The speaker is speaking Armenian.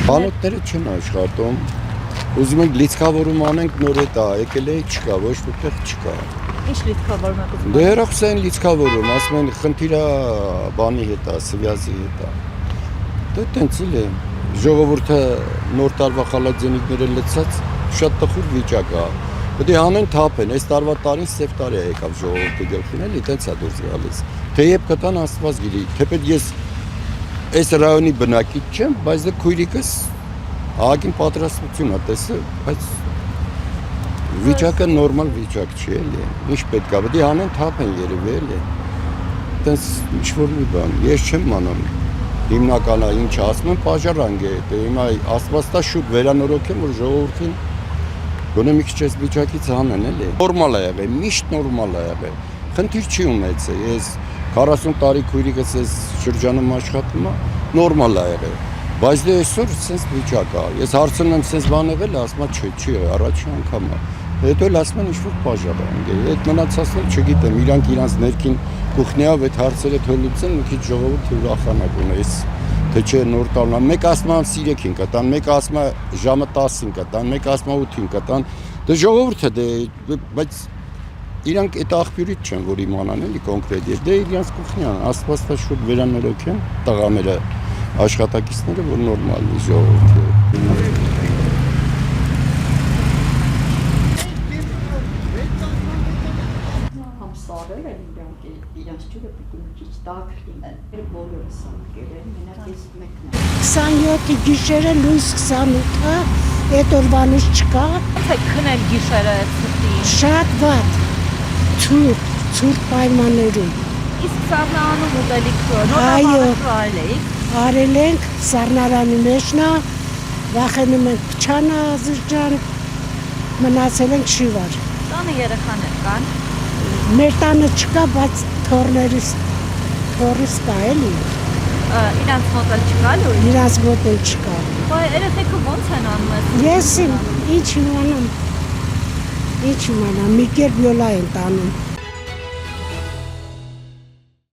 Բանոտները չեն աշխատում։ Ուզում ենք լիցքավորում անենք նոր է դա, եկել է չկա, ոչ որտեղ չկա։ Ինչ լիցքավորում եք ուզում։ Դե հերոսային լիցքավորում, ասում են խնդիրը բանի հետ է, սվյազի հետ է։ Դե տենց էլ է։ Ժողովուրդը նոր տարվա խալաձենիկները լցած շատ տխուր վիճակ է։ Պետք է անեն թափեն, այս տարվա տարին սև տարի է եկավ ժողովրդի գլխին, էլի տենց է դուրս գալիս։ Թեև կտան Աստված գիտի, թեպետ ես այս ռայոնի բնակիչ չեմ, բայց դե քույրիկս ահագին պատրաստություն է տեսել, բայց վիճակը նորմալ վիճակ չի էլի։ Ինչ պետք է, պետք է անեն թափեն երևի էլի։ Տենց ինչ-որ մի բան, ես չեմ անում։ Հիմնականը ինչ ասում են, պաժարանք է, դե հիմա Աստված տա շուտ վերանորոգեմ, որ ժողովրդին գոնե մի քիչ այս վիճակից հանեն էլի։ Նորմալ է եղել, միշտ նորմալ է եղել։ Խնդիր չի ունեցել, ես 40 տարի քույրիկս այս շրջանում աշխատում եմ, նորմալ է եղել։ Բայց դե այսօր sense վիճակ է։ Ես հարցնում եմ sense բան եղել է, ասում է չի եղել, առաջին անգամ է։ Հետո էլ ասում են ինչ-որ պաժարանք է։ Այդ մնացածն չգիտեմ, իրանք իրանց ներքին կուխնիով այդ հարցերը թողնեցին, մի քիչ ժողովուրդը ուրախանա գոնե, թե չէ նոր տարվա։ Մեկ ասում են 3-ին կտան, մեկ ասում է ժամը 10-ին կտան, մեկ ասում է 8-ին կտան։ Դե ժողովուրդը դե բայց իրանք այդ աղբյուրից չեն, որ իմանան էլի կոնկրետ եւ դե իրանց կուխնյան, Աստված տա շուտ վերանորոգեն տղաները, աշխատակիցները, որ նորմալ է ժողովուրդը։ Համսարել են իրանց ջուրը պիտի մի քիչ տաք լինեն։ Բոլորը սանկել են, մենակ ես մեկն եմ։ 27-ի գիշերը լույս 28-ը, այդ օրվանից չկա։ Ո՞նց է քնել գիշերը ցտի։ Շատ վատ, ցուրտ պայմաններում։ Իսկ սառնանում ուտելիք Այո։ նորմալ էիք։ Արել ենք սառնարանի մեջնա, վախենում ենք փչանա զրջան, մնացել ենք շիվար։ Տանը երեխաներ կան։ Մեր տանը չկա, բայց թորներիս կա էլի, Իրանց մոտ էլ չկա լույս։ իրանց մոտ էլ չկա։ Բայց երեխեքը ո՞նց են անում այս։ Ես ինչ իմանամ, մի կերպ յոլա են տանում։